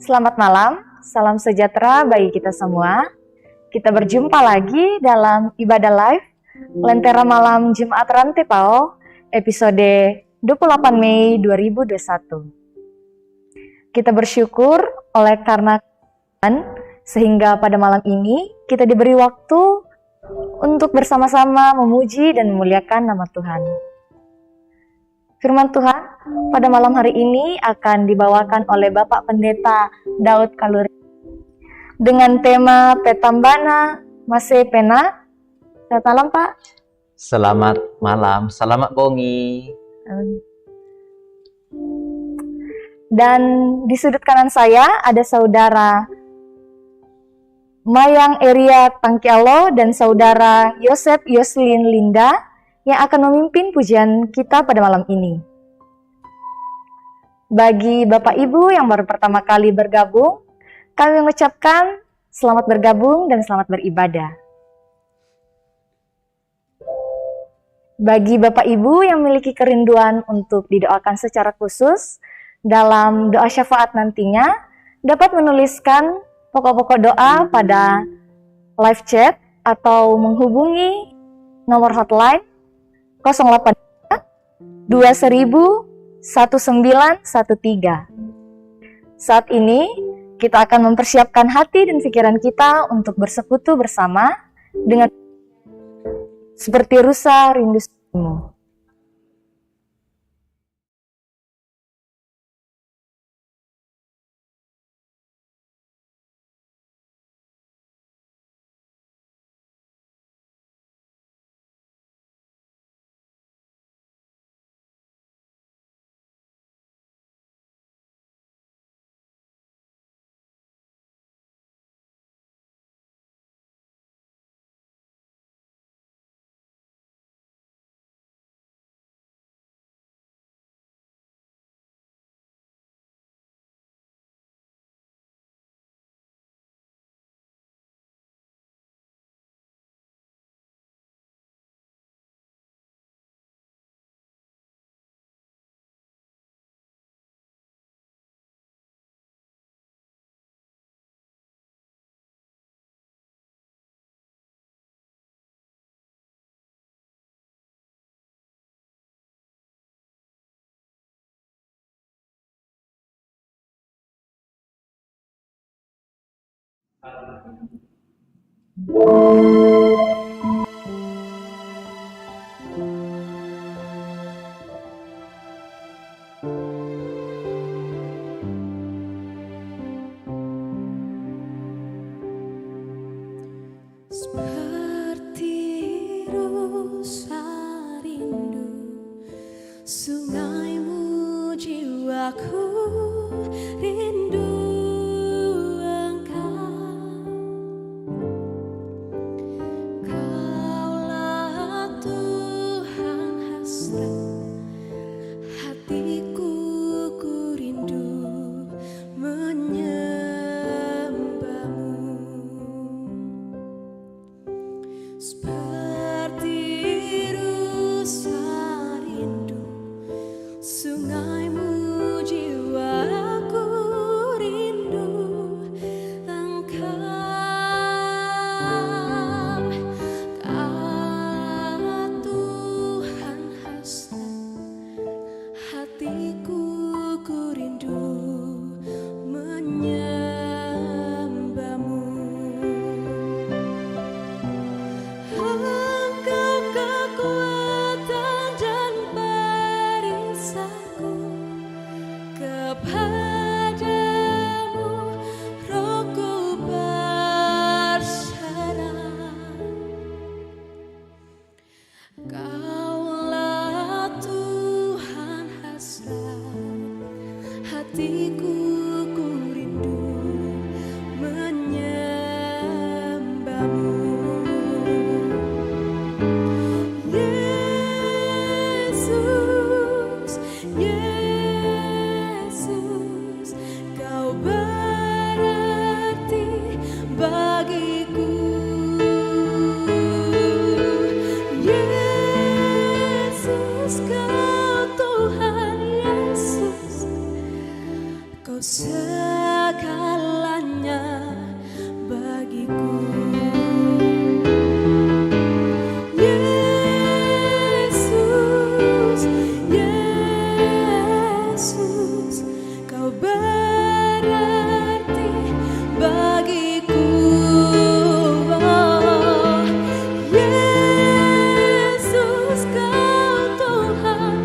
Selamat malam, salam sejahtera bagi kita semua. Kita berjumpa lagi dalam Ibadah Live Lentera Malam Jumat Rantepao, episode 28 Mei 2021. Kita bersyukur oleh karena Tuhan, sehingga pada malam ini kita diberi waktu untuk bersama-sama memuji dan memuliakan nama Tuhan. Firman Tuhan pada malam hari ini akan dibawakan oleh Bapak Pendeta Daud Kaluri dengan tema Petambana Mase Pena. Selamat malam, Pak. Selamat malam, selamat bongi. Dan di sudut kanan saya ada saudara Mayang Eria Tangkialo dan saudara Yosef Yoslin Linda yang akan memimpin pujian kita pada malam ini. Bagi Bapak Ibu yang baru pertama kali bergabung, kami mengucapkan selamat bergabung dan selamat beribadah. Bagi Bapak Ibu yang memiliki kerinduan untuk didoakan secara khusus, dalam doa syafaat nantinya, dapat menuliskan pokok-pokok doa pada live chat atau menghubungi nomor hotline 08 2000 1913. Saat ini kita akan mempersiapkan hati dan pikiran kita untuk bersekutu bersama dengan seperti rusa rindu semu. Seperti rusa rindu sungaimu, jiwaku rindu Engkau. Kaulah Tuhan hasrat hatiku, ku rindu menyembahmu. Seperti rusa rindu sungaimu, jiwaku rindu Engkau. Kaulah Tuhan hasrat hatiku, ku rindu menyembahmu. Yesus, Yesus, kau berarti bagiku. Yesus, kau Tuhan Yesus, kau segalanya bagiku. Yesus, Yesus, kau berarti bagiku. Oh, Yesus, kau Tuhan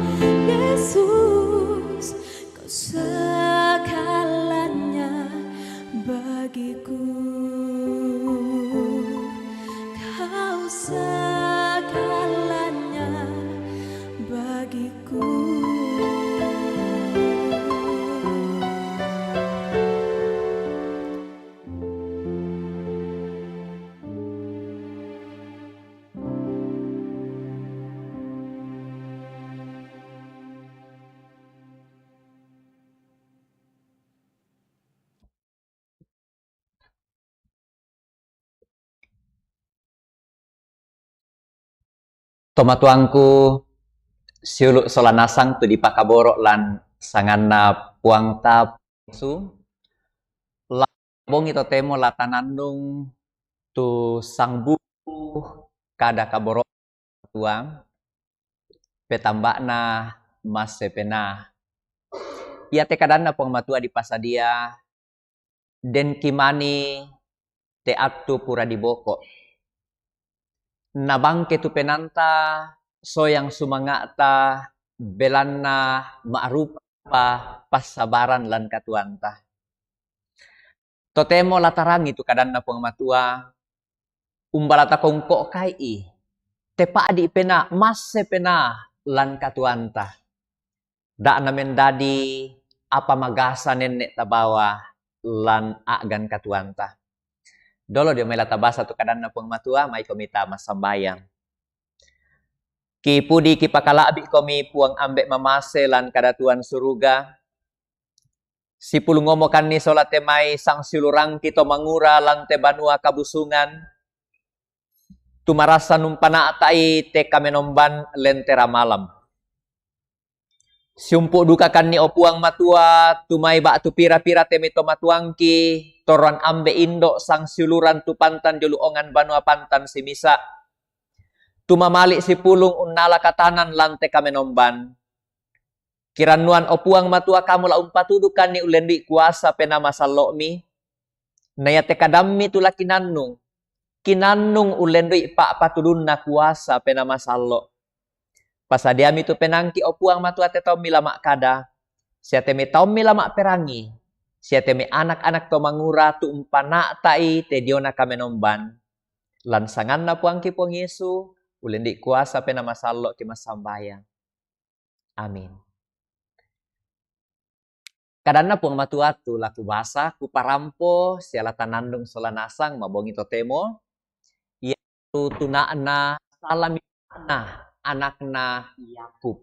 Yesus, kau segalanya bagiku. Kau segalanya bagiku. Tomatuangku siuluk solanasang tu di pakaborok lan sanganna puang ta su la bongi to temo latanandung tu sang buku kada kaborok tuang petambakna mas sepena ia te kadanna puang matua di pasadia den kimani te attu pura di boko nabangke tu penanta so yang sumangata belanna ma'rupa pasabaran lan katuanta. Totemo latarang itu kadanna puang matua umbalata kongko kai tepa adi pena mas pena lan katuanta. Da na mendadi apa magasa nenek tabawa lan agan katuanta. Dolo dia melata basa tu kadanna puang matua mai komita masambayang. Ki pudi ki pakalabi komi puang ambek mamase lan kadatuan suruga. Si pulu ngomokan ni solate mai sang silurang kito mangura lan te banua kabusungan. Tumarasa numpana atai te kamenomban lentera malam. Siumpu dukakan ni opuang matua tumai bak tu pira-pira temito matuangki toran ambe indo sang siluran tu pantan joluongan banua pantan si misa. Tumamalik si pulung unnala katanan lante kamenomban. Kiranuan opuang matua kamu la umpatudukan ni ulendi kuasa penama salokmi. Nayate kadammi tula kinannung. Kinannung ulendi pak patudun na kuasa penama salok. Pasadiami tu penangki opuang matua te tau milamak kada. Siate me tau milamak perangi. Siate me anak-anak to mangura tu umpana tai te diona kamenomban. Lansangan na puang ki puang Yesu. Ulendi kuasa penama salok ki masambayang. Amin. Kadana puang matua tu laku basa ku parampo siala tanandung solanasang mabongi totemo. Ia tu tunaana salamina anakna Yakub.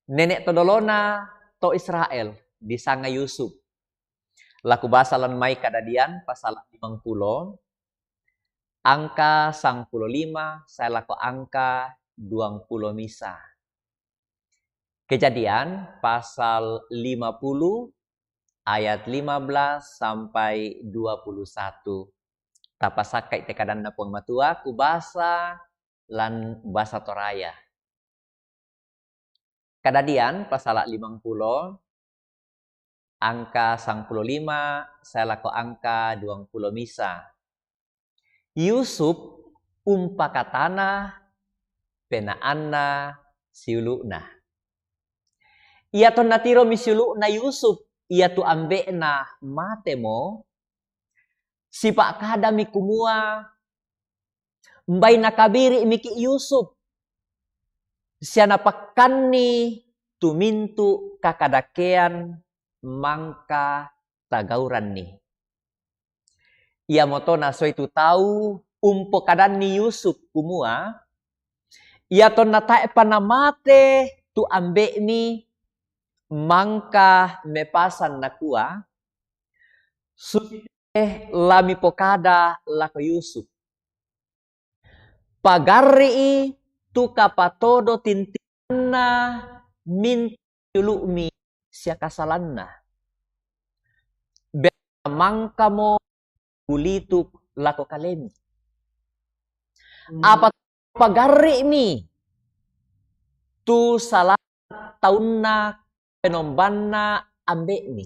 Nenek todolona to Israel disanga Yusuf. Laku basa lan mai kadadian pasal 50 angka 55 saya laku angka 20 misa. Kejadian pasal 50 ayat 15 sampai 21. Tapasakai tekadan puang matua ku basa lan basa toraya. Kadadian pasal 50 angka 55 saya laku angka 20 misa. Yusuf umpakatana penaanna siuluna. Ia to natiro misiuluna Yusuf ia tu ambekna matemo sipak kada mikumua mbai nakabiri miki Yusuf siana pakani tumintu kakadakean mangka tagauran ni. Ia motona so itu tahu umpo kadan ni Yusuf kumua, ia ton natae panamate tu ambe mi mangka mepasan nakua, susite lami pokada lako Yusuf. Pagari tu kapatodo tintina min yulumi siya kasalanna. Mangka mo ulituk lako kalemi. Apa pagari mi tu salah tahun na penombanna ambe mi.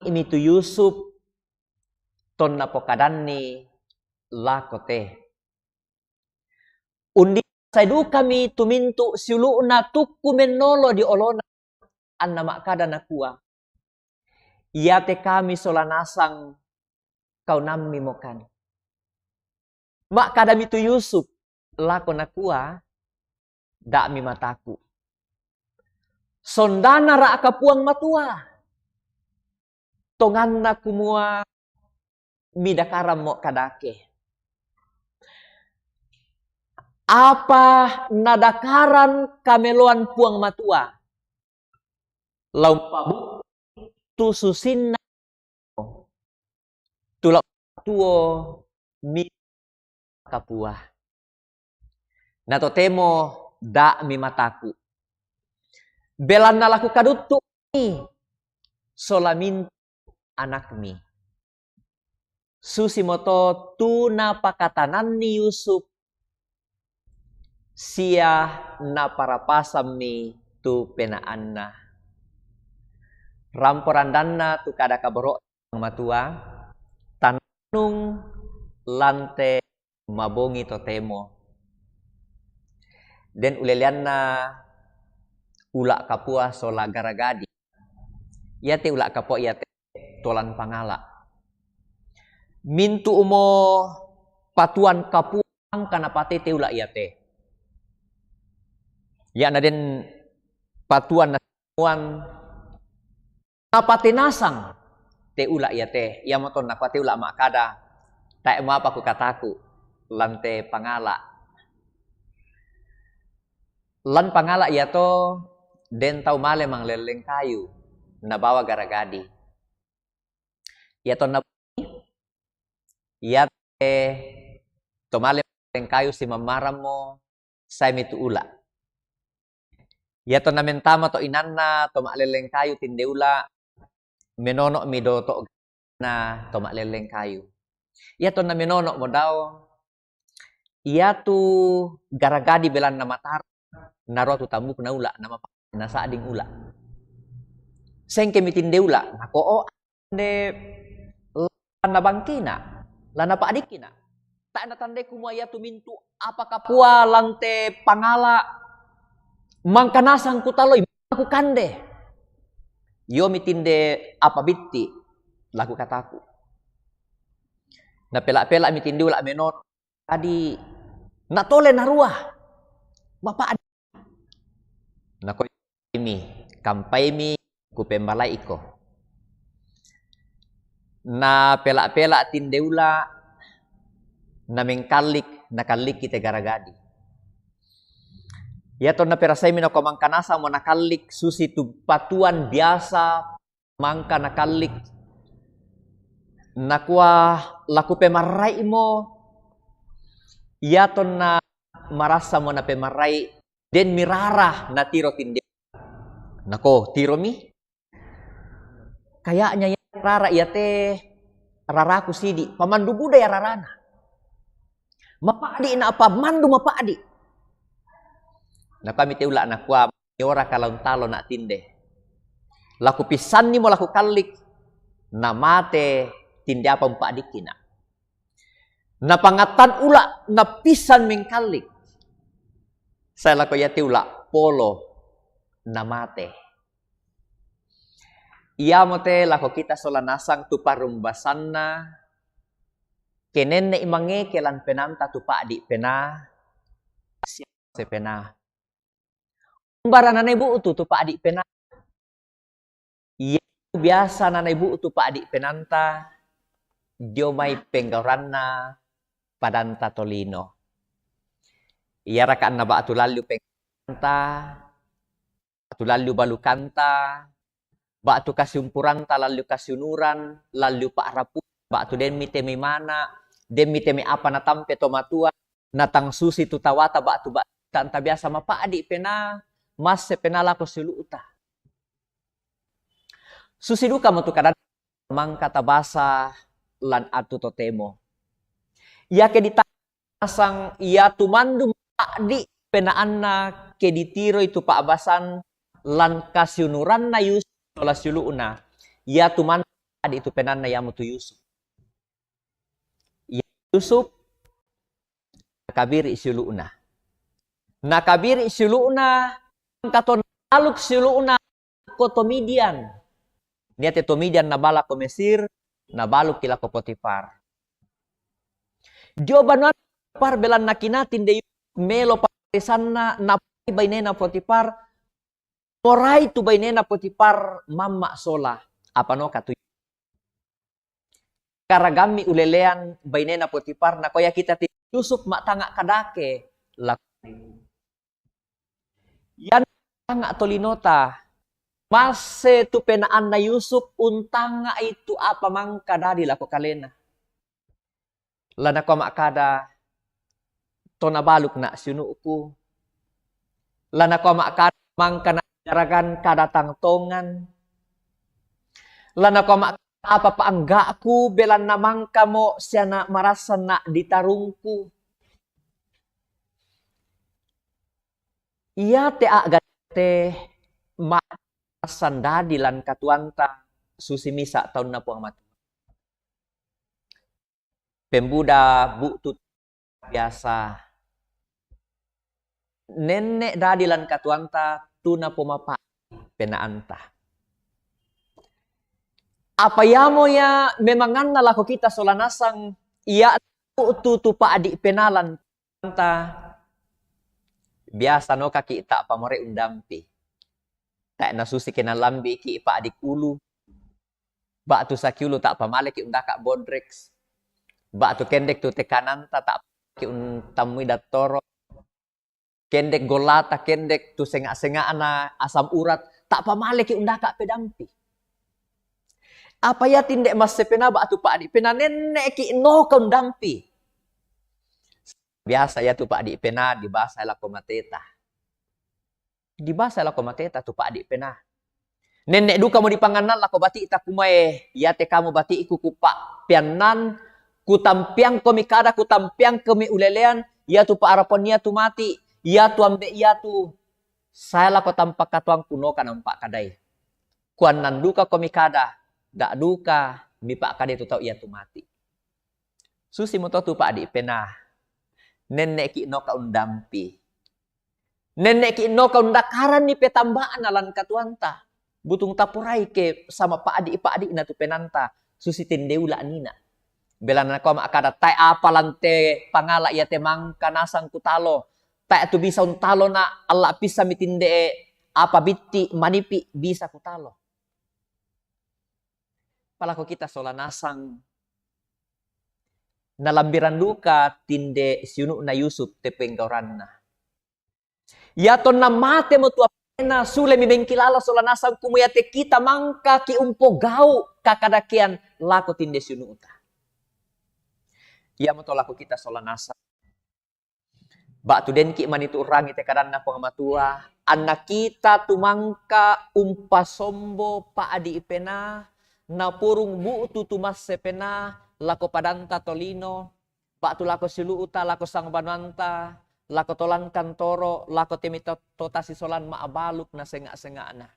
Ini tu Yusuf ton na pokadan ni lakote. Undi saidu kami tumintu siuluna tukku menolo di olona anna makada nakua. Iate kami solanasang kau nammi mokan. Mak kadami tu Yusuf lako nakua dak mi mataku. Sondana ra akapuang matua. Tonganna kumua midakaram mo kadake. Apa nadakaran kameloan puang matua. Laumpabu tu susinna tulak tuo mi kapua. Nato temo da mi mataku. Belan na laku kadutu mi solamin anak mi. Susimoto tu na pakatanan ni Yusuf sia na parapasam mi tu penaanna. Ramporandanna tu kada kaboro matua tanung lante mabongi totemo. Den ulelianna ulak kapua sola garagadi. Iate ulak kapua iate tolan pangala. Mintu umo patuan kapuang kana pate te ulak iate. Ya na den patuan na napate nasang te ulak iate. Ya moton napate ulak makada. Tak mo apa ku kataku lante pangala. Lan pangala iato den tau male mang leleng kayu na bawa garagadi. Iato na iate to male leleng kayu si mamaram mo say mitu ula. Iato na mentama to inanna to leleng kayu tindeula menono mido to na to leleng kayu. Iato na menono mo daw iatu garagadi belan na matar naro tu tamu na ula na saading ula. Sengke mitinde ula nako ande lana bangkina lana pa adikina. Tak na tande kumua iatu mintu apakah pua lante pangala mangkanasang kutaloy aku kande. Yo mitinde apa bitti laku kataku. Na pelak-pelak mitinde ula menon adi natole narua. Bapak adi. Nako mi kampai mi ku pembalai iko. Na pelak-pelak tindeula na mengkalik nakalik kita garagadi. Ya to na perasai mi nako mangkanasa mo nakalik susi tu patuan biasa mangka nakalik nakua laku pemarai mo. Ya to na marasa mo na pemarai den mirarah na tiro tinde. Nako, tiro mi. Kayaknya ya rara iya teh raraku sidi. Pamandu buda ya rarana. Mapadi na apa mandu mapadi. Na kami te ula na kwa ora kalon talo na tinde. Laku pisan ni mo laku kalik na mate tinde apa mpadi kina. Na pangatan ula na pisan mengkalik. Saya laku ya te ula polo na mate. Ia mote lako kita solanasang tu parumbasanna kenen ne imange kelan penanta tu pakdi pena se pena. Umbarana nebu tu pakdi pena. Ia biasa na nebu tu pakdi penanta Dio may penggauranna padanta tolino. Iyarakaan na ba atulalyo pengganta, atulalyo balukanta, ba atu kasyumpuranta lalyo kasyunuran, lalyo paarapu, ba atu den mite may mana, den mite may apa na tampe tomatua, natang susi tutawata ba atu ba tanta biasa mapaadi pena, mas se penala ko siluuta. Susiduka mo tu kadang mangkata basa lan atu totemo. Ia ke ditasang ia tumandu di penaanna ke ditiro itu paabasan lan kasyunuran na Yusuf la suluuna. Ia tumandu di itu penanna ya mutu Yusuf. Ya Yusuf kabiri suluuna. Nakabiri suluuna katon aluk suluuna ko Tomidian. Nia te Tomidian na bala ko Mesir, na baluk kila ko Potifar. Dio banuan par belan nakinatin de melo parisanna na bainena Potifar. Morai tu bainena Potifar mama sola. Apa no katu karagami ulelean bainena Potifar na koya kita ti Yusuf mak tanga kadake lak. Yan tanga tolinota. Mase tu penaan na Yusuf untanga itu apa mangka dari lako kalena. Lana ko makada to nabaluk na sinuuku. Lana ko makada mangka na jaragan kadatang tongan. Lana ko makada apa paangga aku belan na mangka mo siya na marasa na ditarungku. Iya te agate ma sandadi lan katuanta susimisa tahun na po ang matu. Pembuda butut biasa. Nenek dadi lan katuanta tuna pumapa penaanta. Apa yamo ya memangan na lako kita solanasang iya tu pa adik penalan kanta. Biasa no kaki tak pamore undampi. Tak nasusi kinalambi ki pa adik ulu. Ba tu sakiulu tak pamale ki undaka bodrex. Ba tu kendek tu tekanan tak ki untamui datoro. Kendek golata kendek tu senga-senga ana asam urat tak pamale ki undaka pedampi. Apa ya tindek mas sepena ba tu pa adik pena nenek ki no ka undampi. Biasa ya tu pa adik pena di bahasa la komateta. Di bahasa la komateta tu pa adik pena. Nenek duka mo dipanganan la ko bati ta kumae ya te kamu bati iku kupa pianan kutampiang komi kada kutampiang komi ulelean ya tu pa arapon niya tu mati ya tu ambe ya tu saya la ko tampak katuang kuno kan nampak kadai. Kuan nanduka komi kada dak duka mi pa kada tu tau ya tu mati. Susi mo tu pa adik pena. Nenek ki no ka undampi. Nenek ki no ka undakaran ni petambaan alan katuanta. Butung tapurai ke sama pak adik na tu penanta. Susi tendeula nina. Belan ko makada tay apalante pangala ya temang kanasang kutalo. Tay tu bisa untalo na Allah bisa mitinde apa bitti manipi bisa kutalo. Palako kita solanasang nalambiran duka tinde siunu na Yusuf te penggauranna. Yaton na mate mo tua pena sule mi bengkilala solanasang kumuyate kita mangka ki umpo gau kakadakian lako tinde siunu uta. Ya mo to lako kita solanasa. Ba tu den ki manitu rangi te kadanna pangamatua anak kita tumangka umpasombo pa adi ipena na purung buutu tumas sepena lako padanta tolino, pak tu lako siluuta, lako sang bananta, lako tolan kantoro, lako temito totasi solan maabaluk na senga-senga na.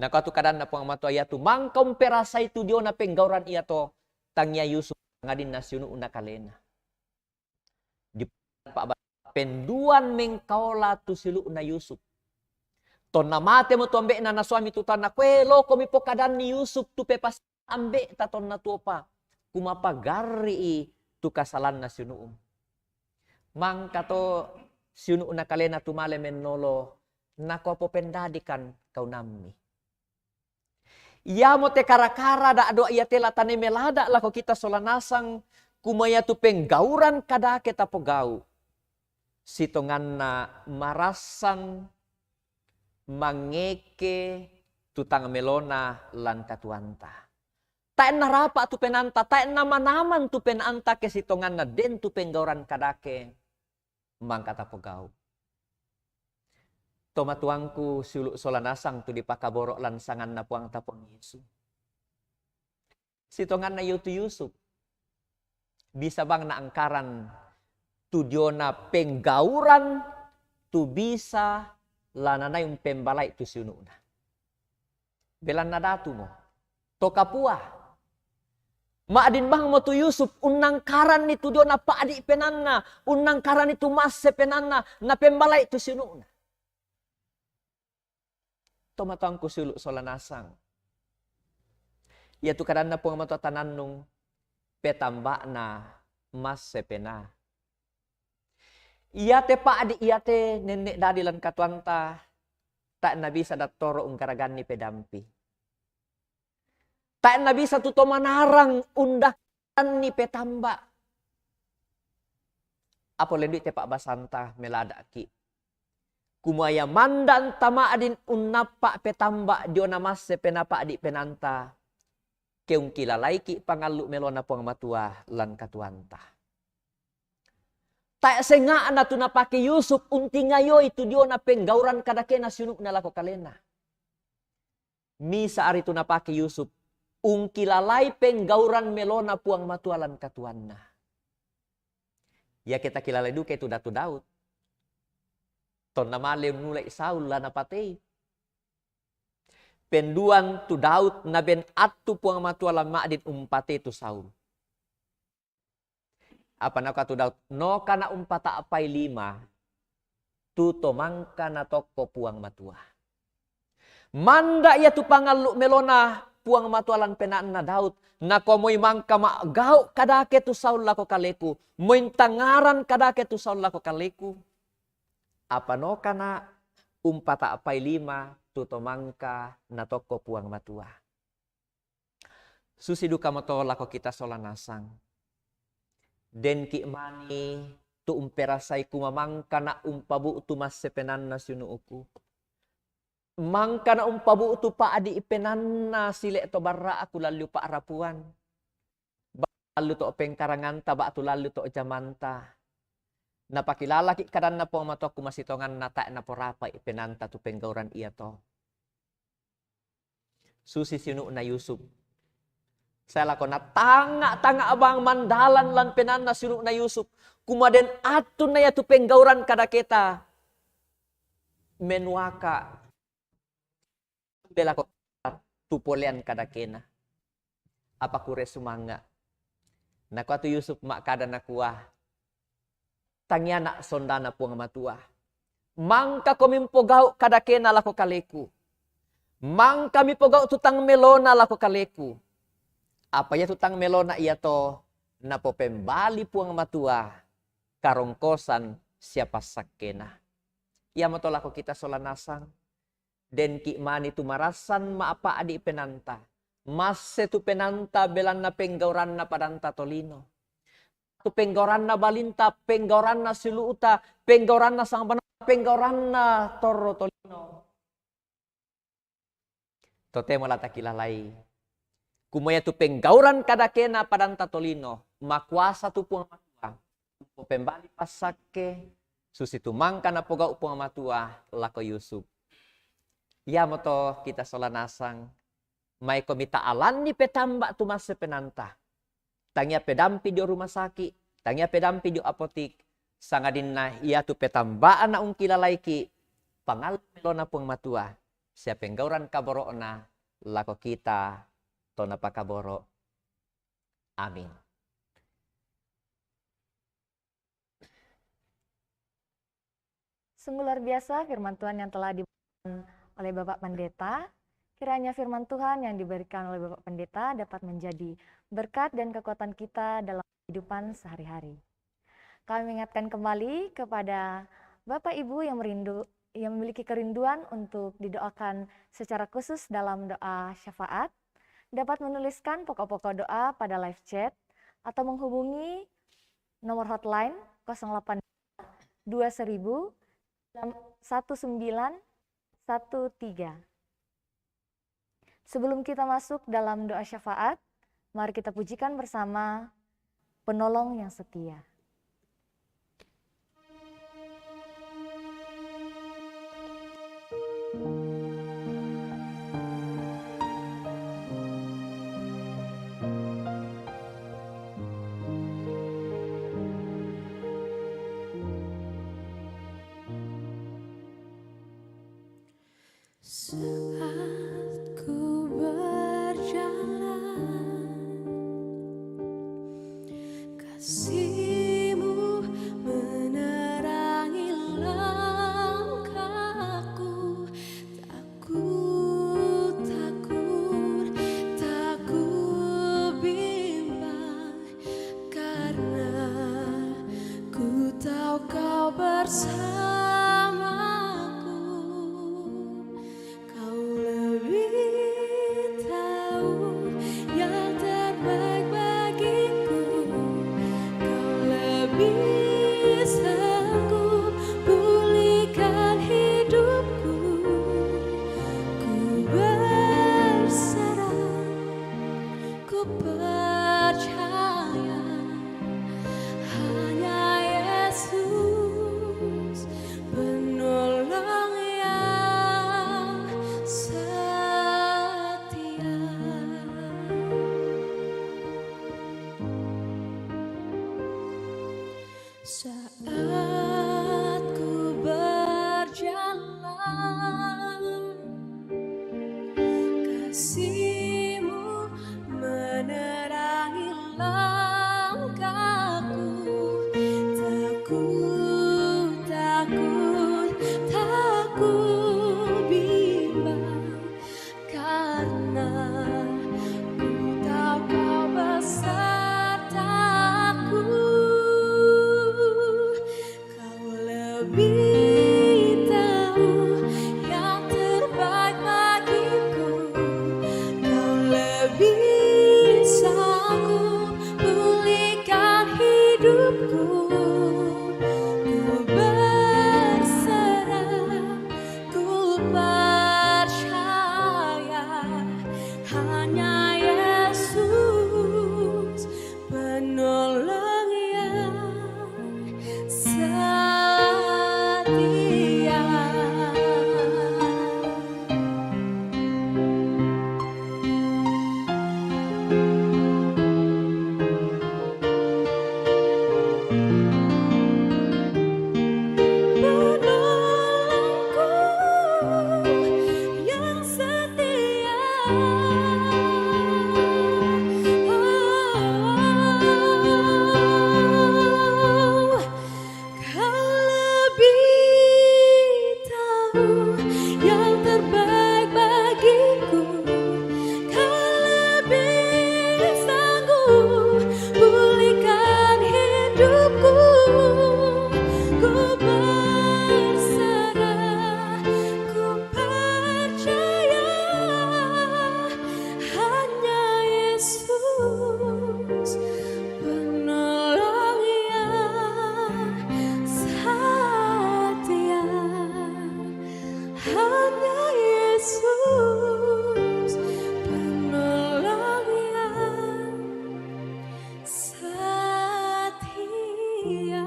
Naka tu kadan na po ang matua ya tu mangkom perasa itu dio na penggauran iya to tangya Yusuf ngadin na sinu una kalena. Di pak penduan mengkaula tu silu na Yusuf. Ton namate mo tu ambe na naswami tu tanah kwe loko mi po kadan ni Yusuf tu pepas ambe taton na tuopa. Kumapagari tu kasalan na sinuum. Mangka to sinu na kalena tumale menolo nako po pendadikan kau nami. Ia mo te kara-kara da ado ia tela tane melada lah ko kita solanasang kumaya tu penggauran kada kita pogau. Sitongan na marasan mangeke tutang melona lan katuanta. Taen narapa tu penanta, taen nama-naman tu penanta ke sitongan na den tu penggauran kadake mangkata pogau. Tomatuangku suluk solanasang tu dipakaborok lansangan na puang tapong Yesus. Sitongan na yutu Yusuf. Bisa bang na angkaran tu diona penggauran tu bisa lanana yung pembalay tu sinuna. Belan na datu mo. To kapua. Maadin bang mo tu Yusuf, unang karan ni tu diona paadi penanna, unang karan itu mas penanna, na pembalay tu sinuna. Tomatang kusuluk solanasang. Ya tu kadan na po nga matatanan nung petamba na mas sepena. Iyate paadi iyate nenek dadilan katuanta tak na bisa datoro ang karagan ni pedampi. Tak na bisa tuto manarang undakan ni petamba. Apo lendi te pak basanta melada ki. Kumaya mandan tama adin unapa petamba dio namas se penapa adi penanta. Keung kilalai ki pangalu melona puang matua lan katuanta. Tak senga na tu napake Yusuf unti ngayo itu dio na penggauran kadake na sunuk na lako kalena. Misa ari tu napake Yusuf ungkilalai penggauran melona puang matua lan katuanna. Ya kita kilalai duke itu datu Daud. Ton namale mulai Saul lan napatay. Penduan tu Daud na ben atu puang matua lan maadin umpate tu Saul. Apa na tu Daud? No kana umpata apay 5 tu tomangka na toko puang matua. Manda ya tu pangalu melona puang matualan penaan na Daud. Na komoy mangka maagaw kadake tu Saul lako kaleku. Moin tangaran kadake tu Saul lako kaleku. Apa no kana umpata apay 5 tu tomangka na toko puang matua. Susi duka moto lako kita solanasang. Den ki mani tu umperasay kumamangka na umpabu tu mas sepenan na sinuuku. Mangka na umpabu tu paadi ipenan na sile to barra aku lalu pa arapuan. Lalu to pengkarangan taba tu lalu to jamanta. Napakilala ki kadan na po mato kumasitongan na ta na porapa ipenanta tu penggauran iya to. Susi sinu na Yusuf. Saya lakon na tanga abang mandalan lan penan na sinu na Yusuf. Kumaden atun na ya tu penggauran kada kita. Menwaka. Bela ko tupolean kada kena. Apa kure sumanga. Naku atu Yusuf mak kada na kuah. Tangya na sondana puang matua. Mangka komimpogaw kada kena lako kaleku. Mangka mipogao tutang melona lako kaleku. Apa ya tutang melona iya to napo pembali puang matua karongkosan siapa sakena. Ia mato lako kita solanasang. Den ki mani tu marasan maapa adi penanta. Mas tu penanta belan na penggauran na padanta tolino. Tu penggauran na balinta, penggauran na siluuta, penggauran na sang penggauran na toro tolino. Tote mo lata kilalay. Kumaya tu penggauran kadakena padanta tolino. Makuasa tu puang matua. Pembali pasake. Susi tu mangka na poga puang matua. Lako Yusuf. Ya moto kita solanasang. May komita alan ni petamba tu mas penanta. Tangya pedampi di rumah sakit. Tangya pedampi di apotik. Sangadin na iya tu petambaan na ungkilalay ki. Pangal melona puang matua. Siya penggauran kaboro na. Lako kita. To napakaboro. Amin. Sungguh luar biasa firman Tuhan yang telah diberikan oleh Bapak Pendeta. Kiranya firman Tuhan yang diberikan oleh Bapak Pendeta dapat menjadi berkat dan kekuatan kita dalam kehidupan sehari-hari. Kami mengingatkan kembali kepada Bapak Ibu yang yang memiliki kerinduan untuk didoakan secara khusus dalam doa syafaat dapat menuliskan pokok-pokok doa pada live chat atau menghubungi nomor hotline 08 2000 1913. Sebelum kita masuk dalam doa syafaat, mari kita pujikan bersama Penolong yang Setia. Saat ku berjalan, kasih-Mu menerangi langkahku. Takut, takut, takut bimbang, karena ku tahu Kau bersamaku. Kau lebih tahu yang terbaik bagiku. Kau lebih sanggup pulihkan hidupku. Ku berserah, ku percaya hanya Yesus penolong yang setia. Saat ku berjalan, kasih-Mu menerangi langkahku. Takut, takut, takut bimbang, karena ku tahu Kau besertaku. Kau lebih tahu yang terbaik bagiku. Kau lebih sanggup pulihkan hidupku. Ku berserah, ku percaya hanya Yesus penolong yang setia. Penolongku yang setia. Kau lebih tahu yang terbaik bagiku. Kau lebih sanggup pulihkan hidupku. Ku berserah, ku percaya hanya Yesus penolong yang setia. Hanya Yesus penolong yang setia.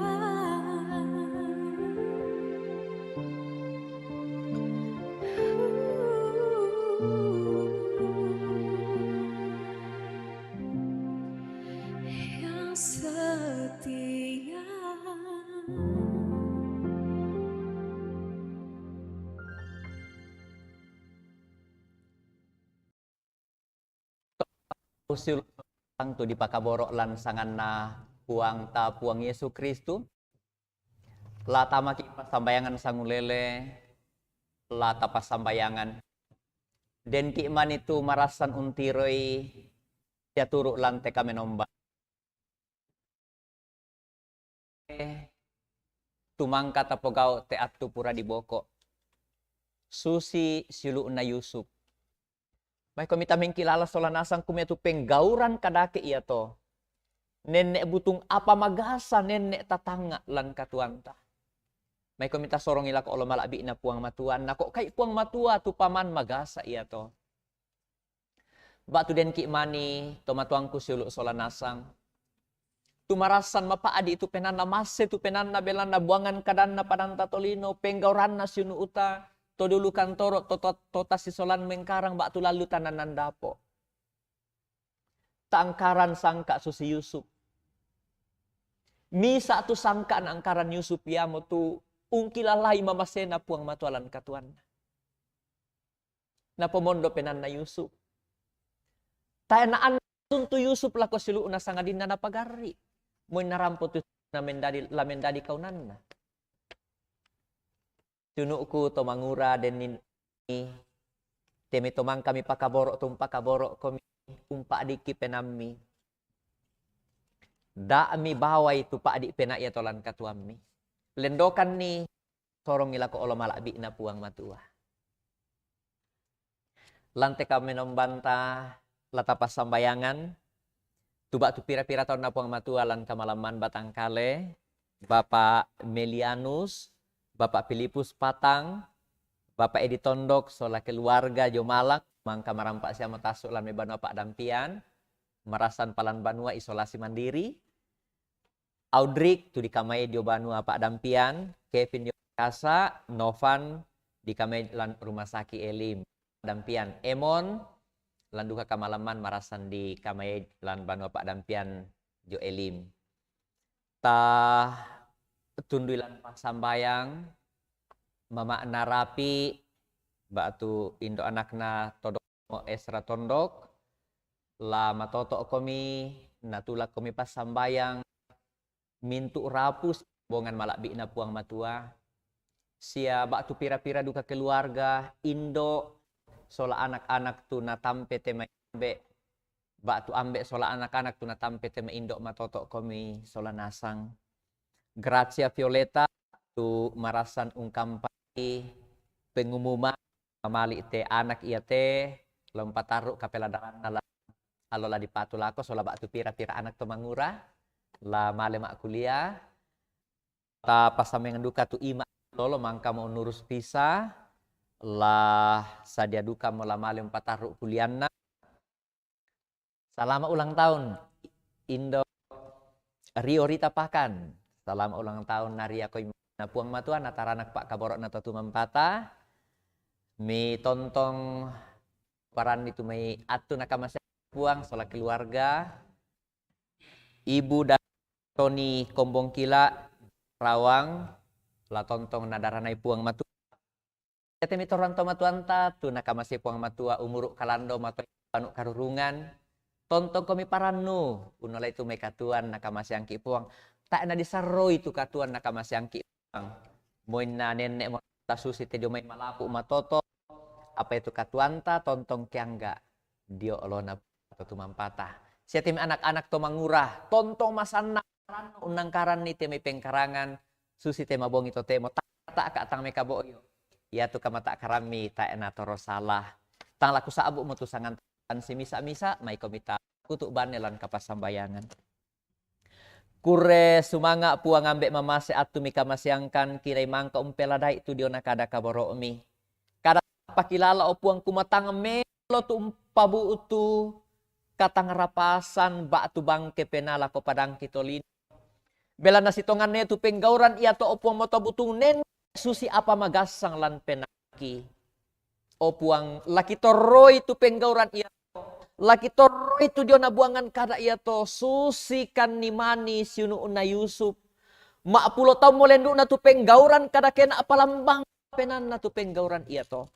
Yang setia. Usul sang tu dipakaborok lan sanganna puang ta puang Yesus Kristus. La tamaki pasambayangan sangulele, la tapasambayangan. Den ki man itu marasan untiroi ya turuk lan teka menomba. Tumangka tapogao te atu pura di boko. susi silu na Yusuf. May komita mengkilala solanasang kumetu penggauran kadake iya to. Nenek butung apa magasa nenek tatanga lan katuanta. May komita sorong ila ko olo malabi na puang matuan. Nako kay puang matua tu paman magasa iya to. Batu den ki mani tomatuang ku silu solanasang. Tumarasan mapaadi itu penan na mase tu penan na belan na buangan kadan na padan tatolino penggauran na sinu uta. To dulu kantoro tota si solan mengkarang batu lalu tananan dapo. Tangkaran sangka susi Yusuf. Misa tu sangka na angkaran Yusuf ya mo tu ungkilalay mamasena puang matualan katuan. Na pomondo penan na Yusuf. Tayo naan tuntu Yusuf lako silu na sangadin na napagari. Mo'y narampot na lamendadi kaunan na. Tunuku to mangura den ni temi tomang kami pakaboro kami umpa adiki penammi. Da mi bawai tu pa adik pena ya tolan katuammi. Lendokan ni sorong ila ko olo malabi na puang matua. Lante kami nombanta latapas sambayangan. Tuba tu pira-pira tahun na puang matua lan kamalaman Batangkale. Bapak Melianus, Bapak Filipus Patang, Bapak Edi Tondok, sola keluarga Jomalak, mangka marampak siya matasuk lan may banua Pak Dampian, marasan palan banua isolasi mandiri, Audrik tu di kamay dio banua Pak Dampian, Kevin Yokasa, Novan di kamay lan rumah sakit Elim, Dampian, Emon, lan duka kamalaman marasan di kamay lan banua Pak Dampian jo Elim. Ta tundulan pasambayang mama narapi batu indo anakna todok Esra Tondok la matoto komi natula komi pasambayang mintu rapus bongan malakbi na puang matua sia batu pira-pira duka keluarga indo sola anak-anak tu na tampe tema ambe batu ambe sola anak-anak tu na tampe tema indo matoto komi sola nasang. Gracia Violeta tu marasan ungkampai pengumuman mamali te anak iya te lompat taruh kapeladaran nala alola di patulako sola batu pira-pira anak to mangura la male mak kuliah ta pasamengan duka tu ima lolo mangka mau nurus pisa la sadia duka mola male empat taruh kuliahna. Selamat ulang tahun Indo Rio Rita Pakan. Selamat ulang tahun Naria Koy na puang matua nataranak Pak Kaborok na tatu mampata. Mi tontong paran itu may atu nakamasya puang sola keluarga. Ibu dan Tony Kombong Kila Rawang la tontong nadaranay puang matua. Yate mi toranto matuanta tu nakamasya puang matua umuruk kalando matua panu karurungan. Tontong kami paranu unala itu may katuan nakamasya angki puang. Tak na disaro itu katuan nakamasyangki ang moy na nenek mo tasusi te may malapu matoto apa itu katuanta tontong kiangga dio olona to mampata sia tim anak-anak to mangurah tontong masana unang karan ni te may pengkarangan susi te mabong ito temo tak ka tang may kaboyo ya tu kamata karami ta na toro salah tang laku sa abu mo tu sangan si misa-misa may komita kutuk banelan kapasambayangan. Kure sumanga puang ambek mamase atu mika masyangkan kiray mangka umpeladay tu dio nakada kaboro mi. Kada pakilala o puang kumatang melo tu umpabu utu katang rapasan ba tu bangke penala ko padang kitolin. Bela nasitongan tu penggauran iya to opuang motobutung nen susi apa magasang lan penaki. O puang laki toroy tu penggauran iya laki toro itu dia nabuangan kada iya to susikan ni mani siunu na Yusuf. Mak pulo tau molendu na tu penggauran kada kena apalambang penan na tu penggauran iya to.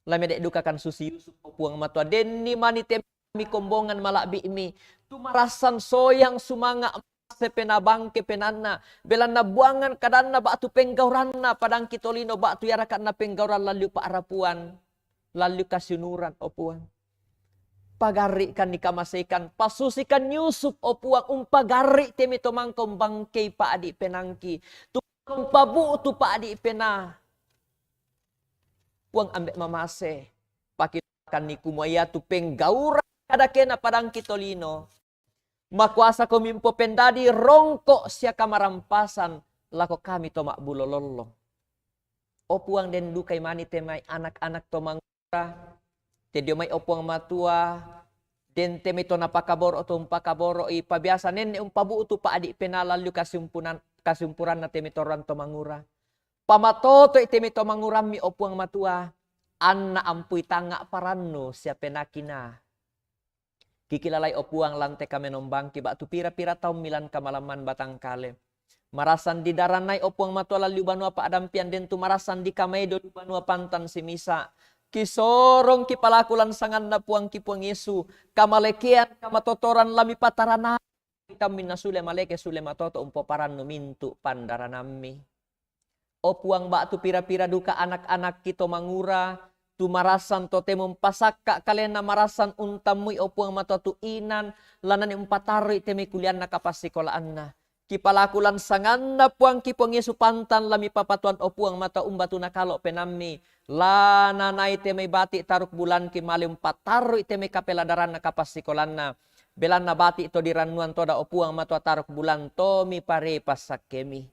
Lamedek dukakan susi Yusuf puang matua den ni mani temi kombongan malakbi mi. Tu marasan soyang sumanga sepenabang ke penanna. Belan na buangan kadanna ba tu penggauran na padang kitolino ba tu yarakan na penggauran lalu pa arapuan. Lalu kasinuran opuan. Pagari kan nikamasekan pasusikan Yusuf o puang umpagari temi tomangkom bangkay pa adi penangki tu pabu tu pa adi pena puang ambek mamase. Pakilakan ni kumaya tu penggaura kada kena padang kitolino. Makuasa kumimpo pendadi rongkok sia kamarampasan lako kami to makbulololo. Opuang den dukay mani temay anak-anak to mangura. Tedio may opuang matua. Den temi to napakaboro to umpakaboro ipabiasa nenne umpabu tu pa adi penalalyo kasumpuran na temi toran to mangura. Pamatoto itemi to manguram mi opuang matua. Anna ampuy tanga paranno sia penakina. Kikilalay opuang lante kami nombangki ba tu pira-pira taum milan kamalaman batang kale. Marasan di daranay opuang matua lalu banua pa adampian den tu marasan di kamay do banua pantan si misa. Kisorong kipalakulan sangan na puang kipuang Yesu. Kamalekian kamatotoran lami patarana. Kita minasule maleke sule matoto umpoparan numintu pandaranami. Opuang ba tu pira-pira duka anak-anak kito mangura. Tu marasan to temum pasaka kalena marasan untamui opuang mato tu inan. Lanan umpatari temi kulian na kapasikolaan na. Kipalakulan sangan na puang kipuang Yesu pantan lami papatuan opuang mata umbatu nakalo penami. Lana nai teme bati taruk bulan kimali umpataru teme kapeladaran na kapasikolan na. Belan na bati to diranuan to da opuang mata taruk bulan to mi pare pasak kemi.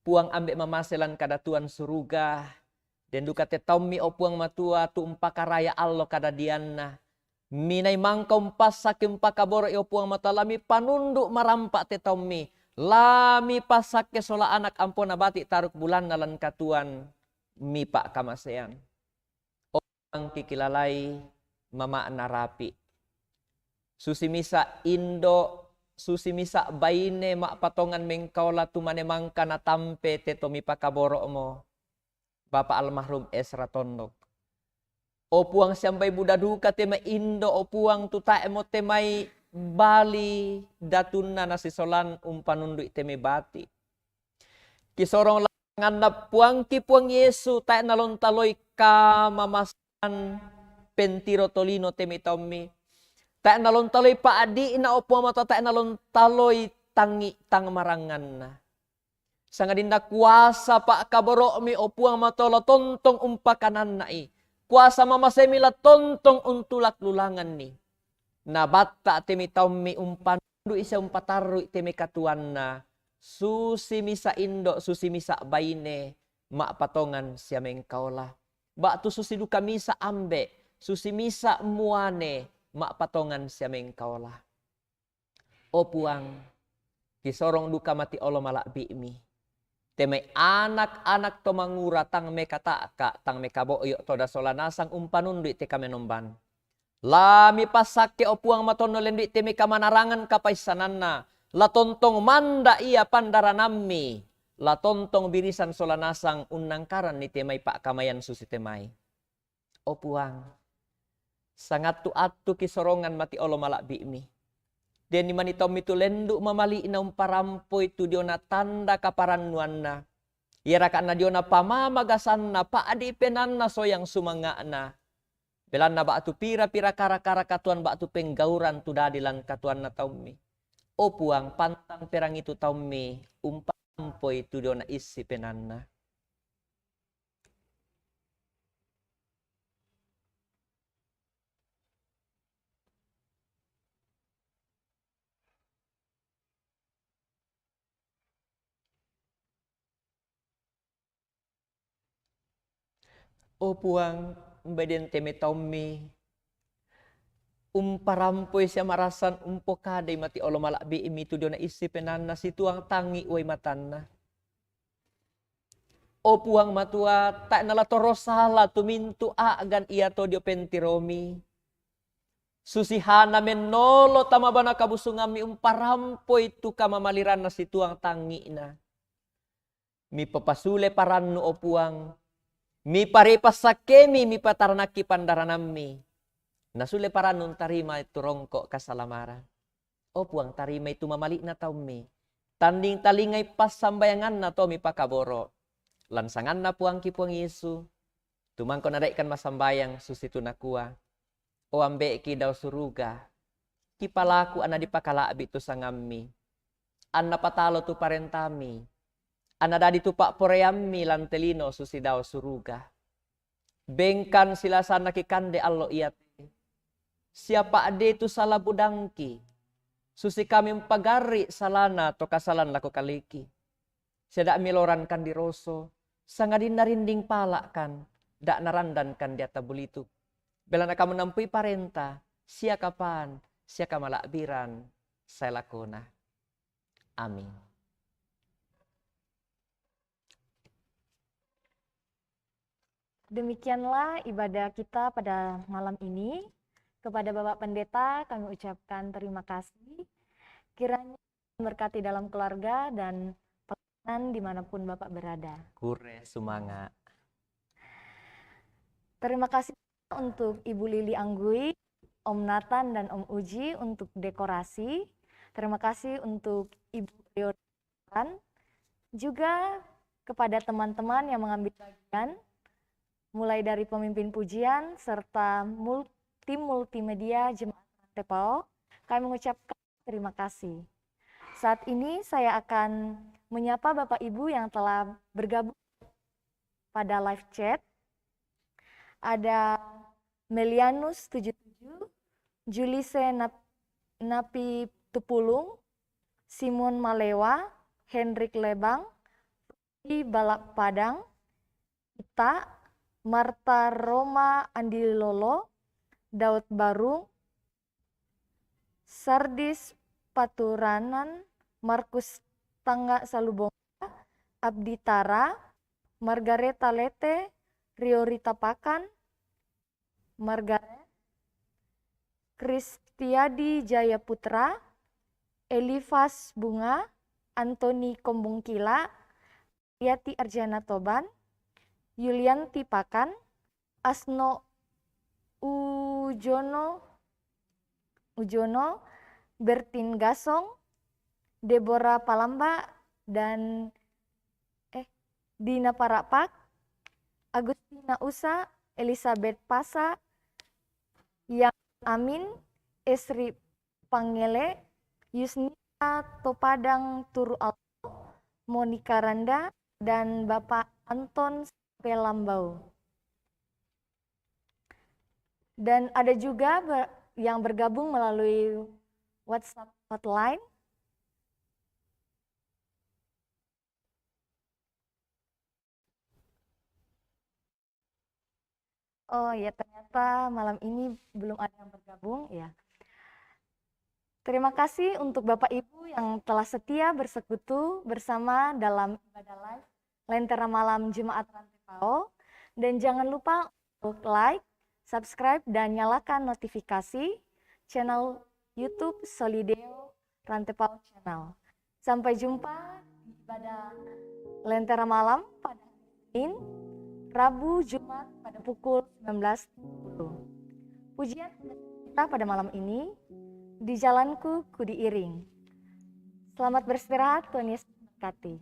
Puang ambek mamaselan kadatuan suruga. Den duka te taumi opuang matua tu umpakaraya allo kadadianna. Minay mangka umpasak umpakaboro opuang mata lami panunduk marampak te taumi. Lami pasak ke sola anak ampon abati taruk bulan nalan katuan mi pak kamasean. Orang kikilalay mama narapi. Susi misa Indo, susi misa baine mak patongan mengkaula tumane mangka na tampe te tomi pakaboro mo. Bapak almarhum Esra Tondok. Opuang sampai Buddha duka tema Indo opuang tuta emo temai Bali datunna nasi solan umpanunduk teme bati. Kisorong langan puang kipuang Yesu tak nalon taloy ka mamasan pentiro tolino teme tommi. Tak nalon taloy pa adi na opuang mata tak nalon taloy tangi tang marangan na. Sangadinda kuasa pak kaboro mi opuang matola tontong umpakanan nai. Kuasa mama semila tontong untulak lulangan ni. Nabatta temi taumi umpan du isa umpataru temi katuan na. Susi misa Indo, susi misa baine. Mak patongan siya mengkaulah. Bak tu susi duka misa ambe. Susi misa muane. Mak patongan siya mengkaulah. Opuang. Kisorong duka mati olo malak bi'mi. Temay anak-anak to mangura tang mekataka tang mekaboyo to da solanasang umpanundu te kami nomban. Lami pasake opuang matono lendi te mekamanarangan kapaisanan na. La tontong manda iya pandaranami. La tontong birisan solanasang unangkaran ni temay pak kamayan susi temay. Opuang. Sangat tu atu kisorongan mati olo malak bi'mi. Den ni manitaw mitulendu mamali na umparampoy tu dio na tanda kaparanuan na. Irakan na dio na pamamagasan na paadipenan na soyang sumanga na. Belan na ba atu pira-pira kara-kara katuan ba atu penggauran tu dadilan katuan na taumi. Opuang pantang perang itu taumi umparampoy tu dio na isi penan na. Opuang mbeden teme taumi umparampoy siya marasan umpokade mati olo malak bi'imi tu dio na isi penan na situang tangi way matan na. Opuang matua tak nalatorosalah tumintu agan iya to dio pentiromi. Susihana menolo tamabana kabusungami umparampoy tu kamamaliran na situang tangi na. Mi papasule parannu opuang. Mi paripasakemi mi patarnaki pandaranami. Nasule paranun tarima itu rongkok kasalamara. Opuang tarima itu mamalik na taumi. Tanding talingay pas sambayangan na to mi pakaboro. Lansangan na puang kipuang Yesu. Tumangko nadaikan masambayang susitu nakua. O ambe ki daw suruga. Kipalaku ana dipakalaabi tu sangami. Anna patalo tu parentami. Ana dadi tu pak poreami lantelino susi daw suruga. Bengkan silasana ki kande allo iate. Siapa ade tu salah budangki. Susi kami pagari salana to kasalan lako kaliki. Sedak miloran kan di roso. Sangadin narinding pala kan. Dak narandan kan di atabulitu. Belana kamu nampui parenta. Sia kapan. Sia kamalakbiran. Saya lakona. Amin. Demikianlah ibadah kita pada malam ini. Kepada Bapak Pendeta kami ucapkan terima kasih. Kiranya memberkati dalam keluarga dan pelayanan dimanapun Bapak berada. Kure semangat. Terima kasih untuk Ibu Lili Anggui, Om Nathan dan Om Uji untuk dekorasi. Terima kasih untuk Ibu Riodan. Juga kepada teman-teman yang mengambil bagian, mulai dari pemimpin pujian serta tim multimedia Jemaat Rantepao, kami mengucapkan terima kasih. Saat ini saya akan menyapa Bapak Ibu yang telah bergabung pada live chat. Ada Melianus 77, Julise Napi Tupulung, Simon Malewa, Hendrik Lebang, Rudy Balak Padang, Ita, Marta Roma Andilolo, Daud Barung, Sardis Paturanan, Markus Tangga Salubonga, Abdi Tara, Margareta Lete, Riorita Pakan, Margaret, Kristiadi Jayaputra, Elifas Bunga, Antoni Kombungkila, Yati Arjana Toban, Yulianti Pakan, Asno Ujono, Bertin Gasong, Deborah Palamba, dan Dina Parapak, Agustina Usa, Elizabeth Pasa, Yang Amin, Esri Pangele, Yusnita Topadang Turu Alto, Monika Randa, dan Bapak Anton Pelambau. Dan ada juga yang bergabung melalui WhatsApp hotline. Oh ya, ternyata malam ini belum ada yang bergabung ya. Terima kasih untuk Bapak Ibu yang telah setia bersekutu bersama dalam ibadah live Lentera Malam Jemaat Rantepao. Dan jangan lupa untuk like, subscribe, dan nyalakan notifikasi channel YouTube Solideo Rantepao Channel. Sampai jumpa di ibadah Lentera Malam pada Senin, Rabu, Jumat pada pukul 19.30. Pujian kita pada malam ini, Di Jalanku Ku Diiring. Selamat beristirahat, Tuhan Yesus memberkati.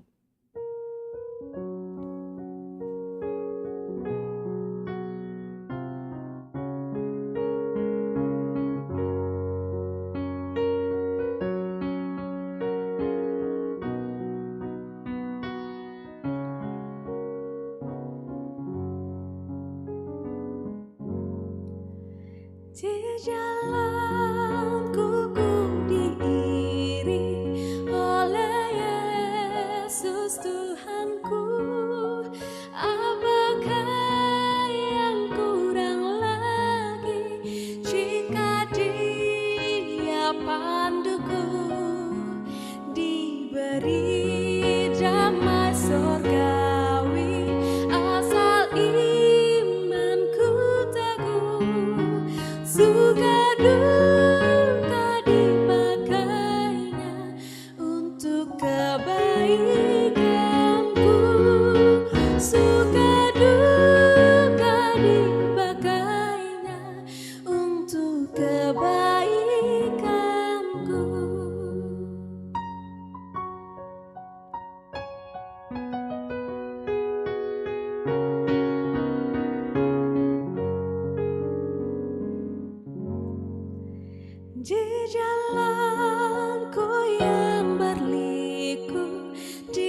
Di jalanku ku diiring oleh Yesus Tuhanku. Apakah yang kurang lagi jika Dia panduku? Diberi damai surgawi asal imanku teguh. Suka duka dipakainya untuk kebaikanku. Suka duka dipakainya untuk kebaikanku. Di jalanku yang berliku, di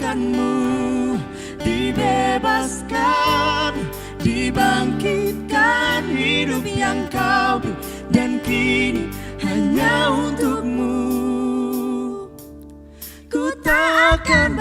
menyembuhkanmu, dibebaskan, dibangkitkan, hidup yang kau beri dan kini hanya untukmu. Ku tak akan